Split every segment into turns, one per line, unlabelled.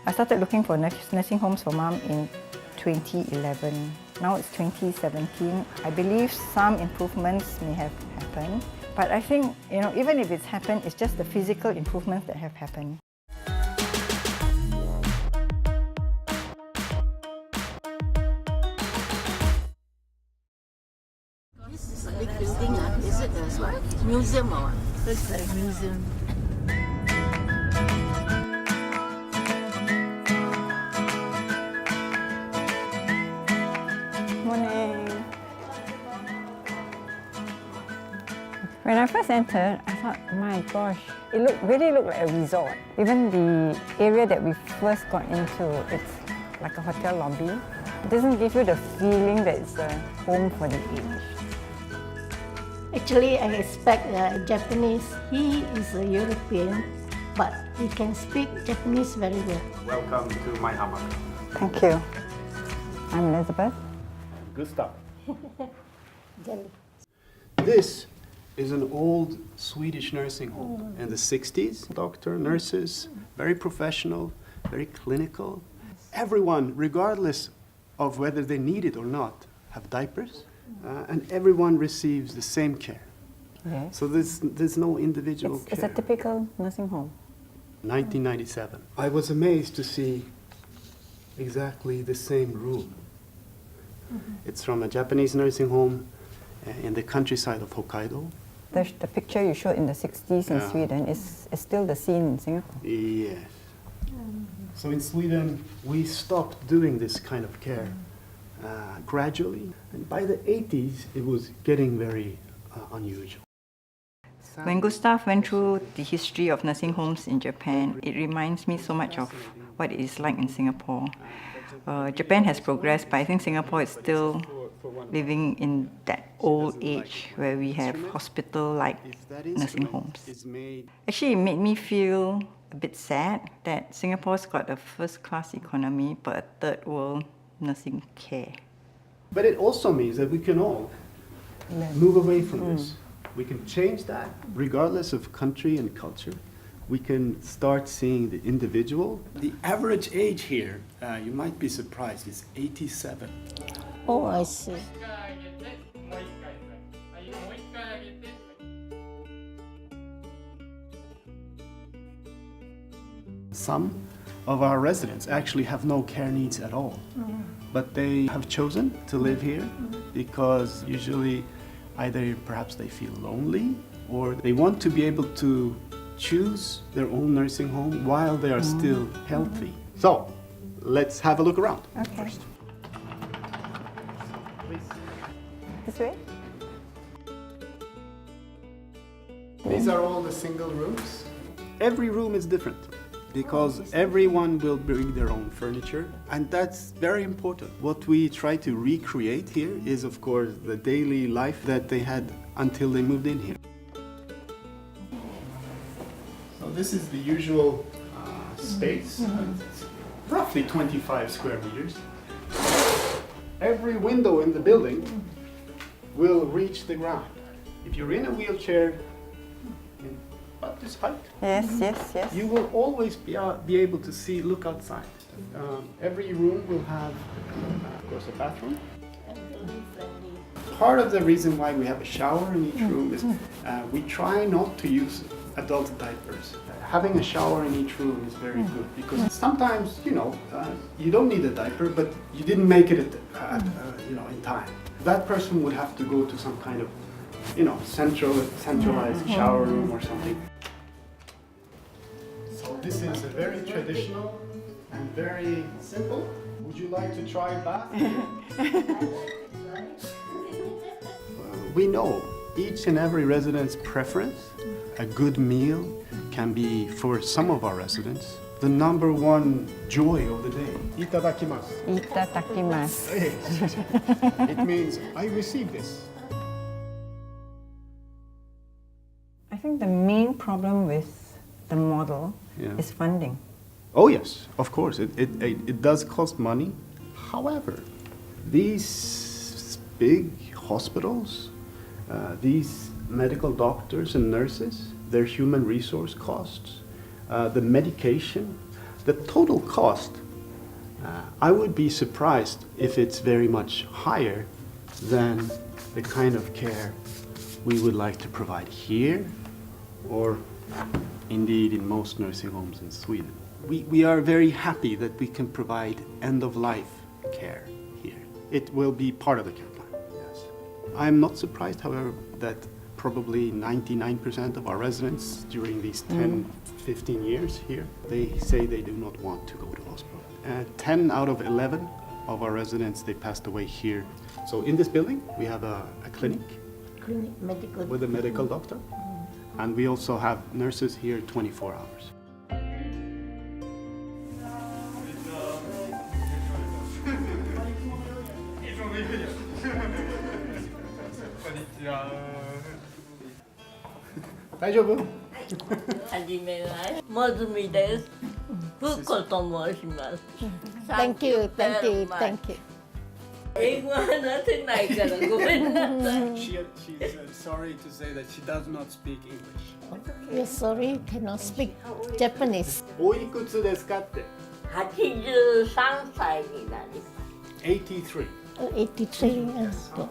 I started looking for nursing homes for mom in 2011. Now it's 2017. I believe some improvements may have happened, but I think, even if it's happened, it's just the physical improvements that have happened.
This is a big building, is it a museum or what? It's like a museum.
Morning. When I first entered, I thought, my gosh, it really looked like a resort. Even the area that we first got into, it's like a hotel lobby. It doesn't give you the feeling that it's a home for the aged.
Actually, I expect Japanese. He is a European, but he can speak Japanese very well.
Welcome to Maihama Club.
Thank you. I'm Elizabeth.
Gustav.
Jelly.
This is an old Swedish nursing home in the 60s. Doctor, nurses, very professional, very clinical. Everyone, regardless of whether they need it or not, have diapers, and everyone receives the same care.
Yes.
So there's no individual care.
It's a typical nursing home.
1997. I was amazed to see exactly the same room. It's from a Japanese nursing home in the countryside of Hokkaido.
The picture you showed in the 60s in Sweden is still the scene in Singapore.
Yes. So in Sweden, we stopped doing this kind of care gradually. And by the 80s, it was getting very unusual.
When Gustav went through the history of nursing homes in Japan, it reminds me so much of what it is like in Singapore. Japan has progressed, but I think Singapore is still living in that old age where we have hospital-like nursing homes. Actually, it made me feel a bit sad that Singapore's got a first-class economy but a third-world nursing care.
But it also means that we can all move away from this. We can change that regardless of country and culture. We can start seeing the individual. The average age here, you might be surprised, is 87.
Oh, I see.
Some of our residents actually have no care needs at all, but they have chosen to live here because usually either perhaps they feel lonely or they want to be able to choose their own nursing home while they are still healthy. So, let's have a look around.
Okay.
First.
This way?
These are all the single rooms. Every room is different because everyone will bring their own furniture, and that's very important. What we try to recreate here is, of course, the daily life that they had until they moved in here. So this is the usual space. It's roughly 25 square meters. Every window in the building will reach the ground. If you're in a wheelchair, in about this height,
Yes.
you will always be able to look outside. Every room will have, of course, a bathroom. Part of the reason why we have a shower in each room is we try not to use adult diapers. Having a shower in each room is very good because sometimes, you don't need a diaper, but you didn't make it in time. That person would have to go to some kind of, centralized shower room or something. So this is a very traditional and very simple. Would you like to try bath? We know each and every resident's preference. A good meal can be, for some of our residents, the number one joy of the day. Itadakimasu.
Itadakimasu.
It means, I receive this.
I think the main problem with the model is funding.
Oh yes, of course, it does cost money. However, these big hospitals, these medical doctors and nurses, their human resource costs, the medication, The total cost, I would be surprised if it's very much higher than the kind of care we would like to provide here or indeed in most nursing homes in Sweden. We are very happy that we can provide end-of-life care here. It will be part of the care plan, yes. I'm not surprised, however, that probably 99% of our residents during these 10, 15 years here, they say they do not want to go to hospital. 10 out of 11 of our residents, they passed away here. So in this building, we have a clinic
Medical.
with a medical doctor, and we also have nurses here 24 hours. Daijoubu?
はじめまして。もずみです。ふうこと申します。
Thank you, thank you, thank you.
英語話せないからごめんなさい。
She's sorry to say that she does not speak English.
We're sorry, cannot speak Japanese.
おいくつですかって
83歳になります。
83.
83 years.
And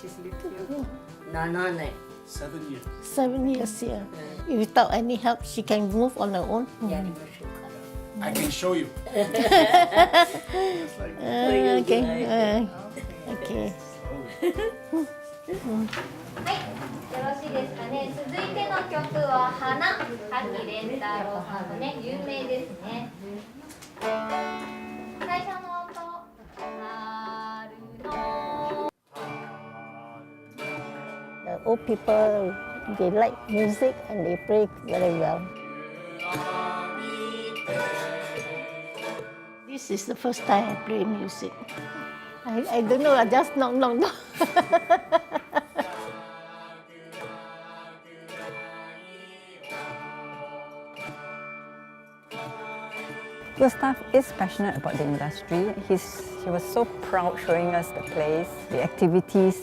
she's lived here.
7年
7 years.
7 years here. Without any help, she can move on her own.
やりましょうか。
I can show you.
Okay. Okay.
はい、よろしいですかね。続いての曲は花、滝廉太郎さんのね、有名ですね。最初の音、春の。
The old people, they like music and they play very well. This is the first time I play music. I don't know, I just knock.
Gustav is passionate about the industry. He was so proud showing us the place, the activities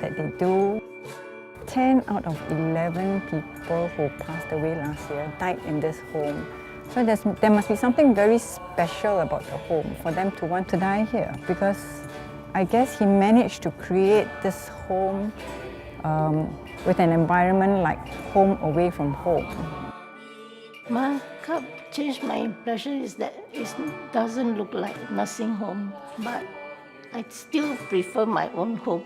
that they do. 10 out of 11 people who passed away last year died in this home. So there must be something very special about the home for them to want to die here, because I guess he managed to create this home with an environment like home away from home.
My cup changed my impression is that it doesn't look like nursing home, but I still prefer my own home.